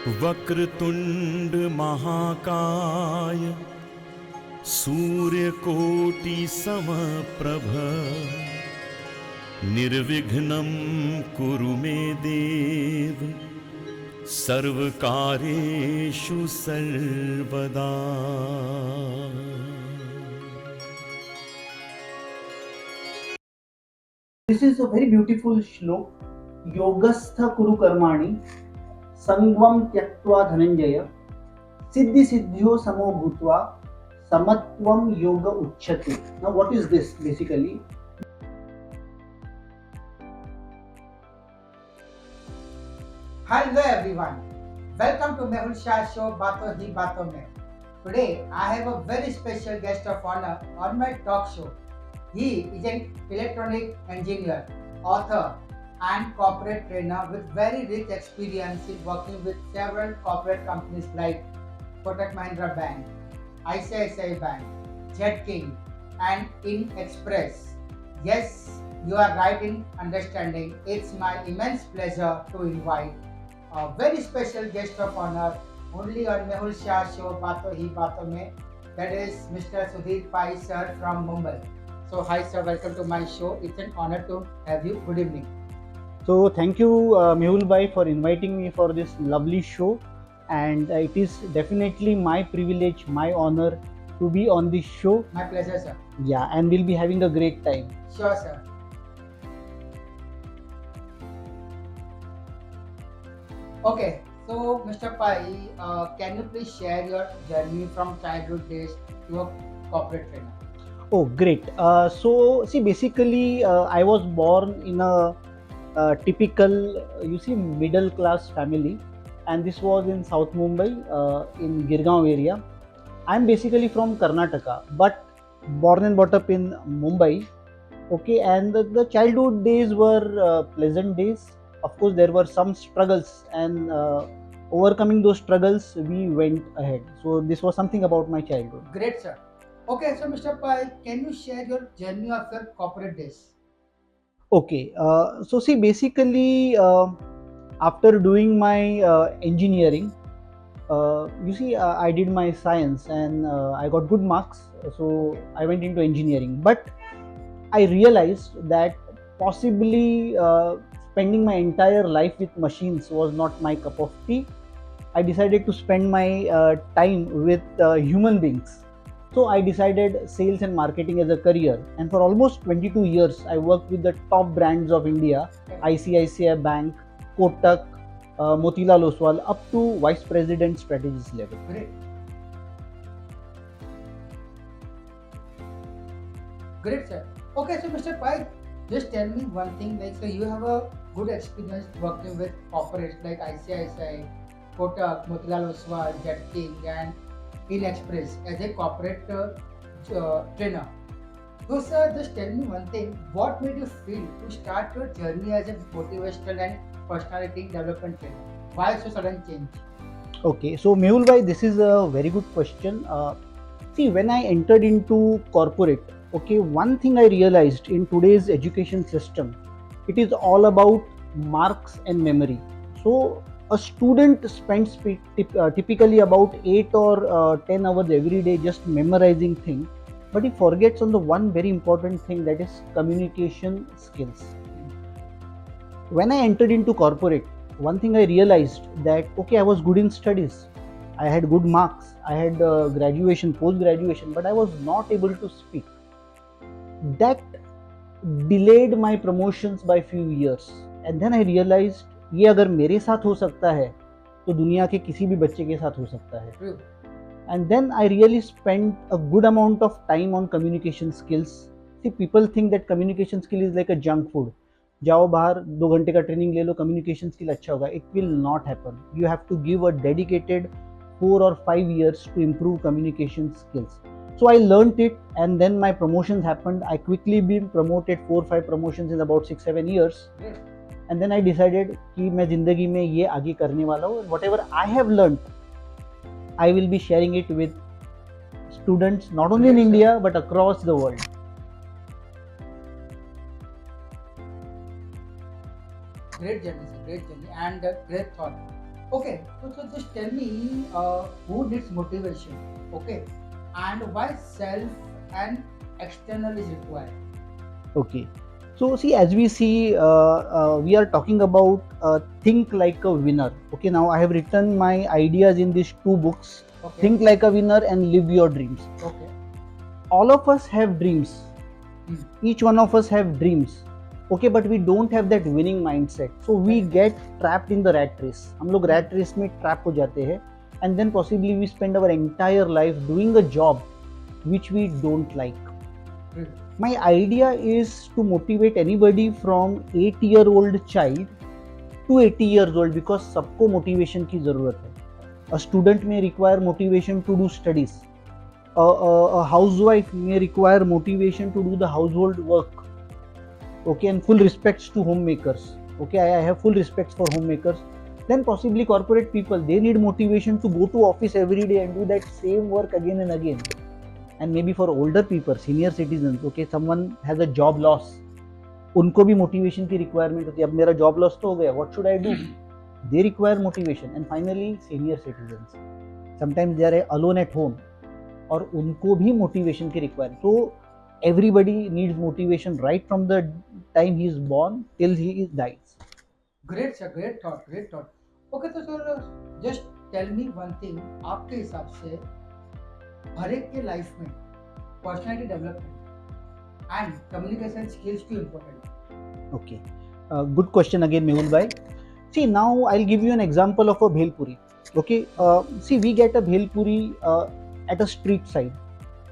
वक्रतुंड महाकाय सूर्यकोटि समप्रभ निर्विघ्नं कुरु मे देव सर्वकार्येषु सर्वदा। This is a very beautiful shlok. Yogastha kuru karmani sangvam tyaktva dhananjaya siddhi siddhyo samo bhutva samatvam yoga uchyate. Now what is this basically? Hello everyone, welcome to Mehul Shah Show Baaton Hi Baaton Mein. Today I have a very special guest of honor on my talk show. He is an electronic engineer, author and corporate trainer with very rich experience in working with several corporate companies like Kotak Mahindra Bank, ICICI Bank, Jet King and In Express. Yes, you are right in understanding. It's my immense pleasure to invite a very special guest of honor only on Mehul Shah Show Baaton Hi Baaton Mein. That is Mr. Sudhir Pai sir from Mumbai. So hi sir, welcome to my show. It's an honor to have you. Good evening. So thank you Mehul bhai for inviting me for this lovely show, and it is definitely my privilege, my honor to be on this show. My pleasure sir. Yeah, and we'll be having a great time. Sure sir. Okay, so Mr. Pai, can you please share your journey from childhood days to a corporate trainer? Oh, great. So, see, basically, I was born in a typical, middle class family, and this was in South Mumbai, in Girgaon area. I'm basically from Karnataka, but born and brought up in Mumbai. Okay, and the childhood days were pleasant days. Of course, there were some struggles, and overcoming those struggles, we went ahead. So, this was something about my childhood. Great sir. Okay, so Mr. Pai, can you share your journey of your corporate days? Okay, so see, basically, after doing my engineering, I did my science and I got good marks, so I went into engineering. But I realized that possibly spending my entire life with machines was not my cup of tea. I decided to spend my time with human beings. So I decided sales and marketing as a career. And for almost 22 years, I worked with the top brands of India, ICICI Bank, Kotak, Motilal Oswal, up to vice president strategist level. Great. Great, sir. Okay, so Mr. Pai, just tell me one thing. Like, so you have a good experience working with corporates like ICICI, Kotak, Motilal Oswal, Jet King, and In Express as a corporate trainer. So, sir, just tell me one thing. What made you feel to start your journey as a motivational and personality development trainer? Why so sudden change? Okay, so Mehul bhai, this is a very good question. See, when I entered into corporate, okay, one thing I realized in today's education system, it is all about marks and memory. So, a student spends typically about 8 or 10 hours every day just memorizing things, but he forgets on the one very important thing, that is communication skills. When I entered into corporate, one thing I realized that okay, I was good in studies, I had good marks, I had graduation, post graduation, but I was not able to speak. That delayed my promotions by few years, and then I realized ये अगर मेरे साथ हो सकता है तो दुनिया के किसी भी बच्चे के साथ हो सकता है. True. And then I really spent a good amount of time on communication skills. See, people think that communication skill is like a junk food. जाओ बाहर 2 घंटे का ट्रेनिंग ले लो, कम्युनिकेशन स्किल अच्छा होगा. It will not happen. You have to give a dedicated 4 or 5 years to improve communication skills. So I learned it, and then my promotions happened. I quickly been promoted 4-5 promotions in about 6-7 years. Great. And then I decided कि मैं जिंदगी में ये आगे करने वाला हूँ. Whatever I have learned, I will be sharing it with students not only in India but across the world. Great journey, sir. Great journey and great thought. Okay, so just tell me who needs motivation, okay, and why self and external is required. Okay. So see, as we see, we are talking about think like a winner. Okay. Now I have written my ideas in these two books. Okay. Think like a winner and live your dreams. Okay. All of us have dreams. Hmm. Each one of us have dreams. Okay, but we don't have that winning mindset. So we Correct. get trapped in the rat race. हम लोग rat race में trap हो जाते हैं, and then possibly we spend our entire life doing a job which we don't like. Hmm. My idea is to motivate anybody from 8-year-old child to 80 years old, because सबको motivation की ज़रूरत है. A student may require motivation to do studies. A housewife may require motivation to do the household work. Okay, and full respects to homemakers. Okay, I have full respects for homemakers. Then possibly corporate people, they need motivation to go to office every day and do that same work again and again. And maybe for older people, senior citizens, okay, someone has a job loss, उनको भी motivation की requirement होती है. अब मेरा job loss तो हो गया, what should I do? They require motivation. And finally senior citizens, sometimes they are alone at home, और उनको भी मोटिवेशन की रिक्वायरमेंट. तो everybody needs motivation right from the time he is born till he dies. Great sir, great thought, great thought. Okay, तो sir just tell me one thing, आपके हिसाब से हर एक के लाइफ में personality development and communication skills क्यों important है? Okay, good question again, Mehul bhai. See, now I'll give you an example of a bhel puri. Okay, see, we get a bhel puri at a street side,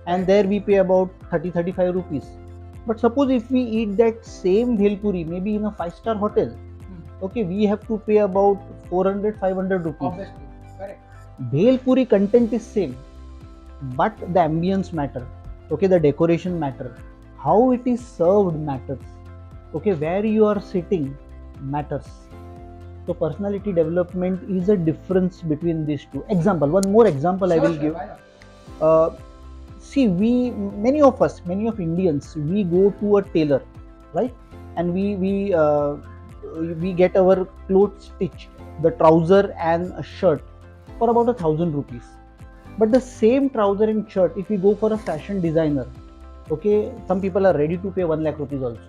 and there we pay about 30-35 rupees. But suppose if we eat that same bhel puri maybe in a 5-star hotel, okay, we have to pay about 400-500 rupees. Obviously, correct. Bhel puri content is same, but the ambience matter. Okay, the decoration matter, how it is served matters. Okay, where you are sitting matters. So personality development is a difference between these two. Example, one more example I will give. Why not? See, many of Indians, we go to a tailor, right? And we get our clothes stitched, the trouser and a shirt, for about 1,000 rupees. But the same trouser and shirt, if we go for a fashion designer, okay, some people are ready to pay 1 lakh rupees also.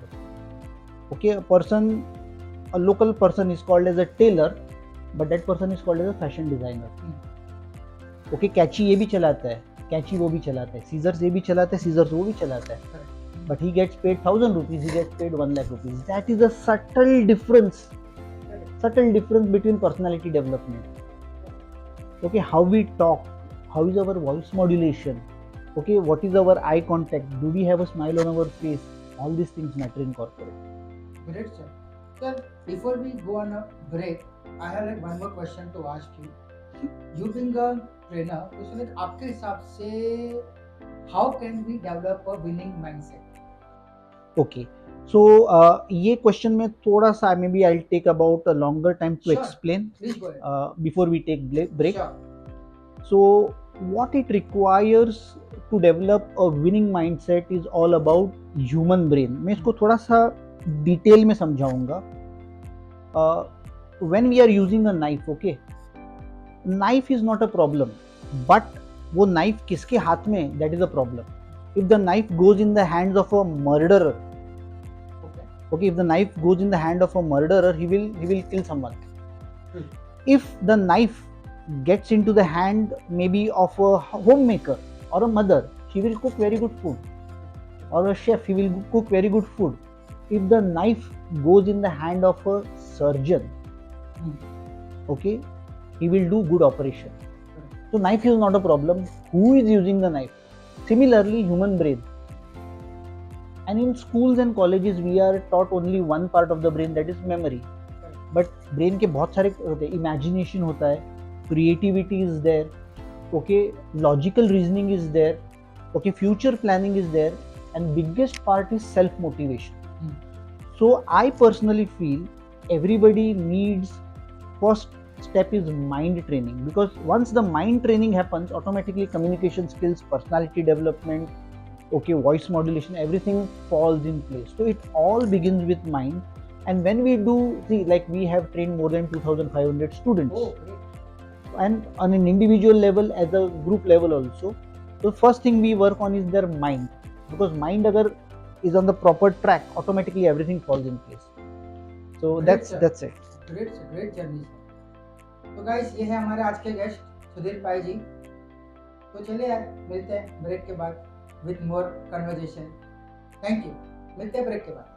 Okay, a local person is called as a tailor, but that person is called as a fashion designer. Okay, कैची ये भी चलाता है, कैची वो भी चलाता है, seizures ये भी चलाता है, सीजर्स वो भी चलाता है, but he gets paid 1,000 rupees, he gets paid 1 lakh rupees. That is a subtle difference between personality development. Okay, how we talk, how is our voice modulation, okay, what is our eye contact, do we have a smile on our face? All these things matter in corporate. Great sir. Sir, before we go on a break, I have like one more question to ask you. You being a trainer, तो sir आपके हिसाब से how can we develop a winning mindset? Okay, so ये question में थोड़ा सा maybe I'll take about a longer time to Sure. explain Please go ahead. before we take break. Sure. So what it requires to develop a winning mindset is all about human brain. मैं इसको थोड़ा सा detail में समझाऊंगा. When we are using a knife, okay, knife is not a problem, but वो knife किसके हाथ में, that is a problem. If the knife goes in the hands of a murderer, okay, if the knife goes in the hand of a murderer, he will kill someone. If the knife gets into the hand maybe of a homemaker or a mother, she will cook very good food, or a chef, he will cook very good food. If the knife goes in the hand of a surgeon, okay, he will do good operation. So knife is not a problem, who is using the knife? Similarly, human brain. And in schools and colleges we are taught only one part of the brain, that is memory. But brain के बहुत सारे होते हैं, imagination होता है, creativity is there, okay, logical reasoning is there, okay, future planning is there, and biggest part is self motivation. So I personally feel everybody needs, first step is mind training, because once the mind training happens, automatically communication skills, personality development, okay, voice modulation, everything falls in place. So it all begins with mind. And when we do, see, like we have trained more than 2,500 students, Oh, great. and on an individual level as a group level also. So first thing we work on is their mind, because mind agar is on the proper track, automatically everything falls in place. So Great, that's sir. that's it. Great journey sir. तो guys ये है हमारे आज के guest Sudhir पाई जी। तो चलिए यार मिलते हैं ब्रेक के बाद with more conversation. Thank you. मिलते हैं ब्रेक के बाद।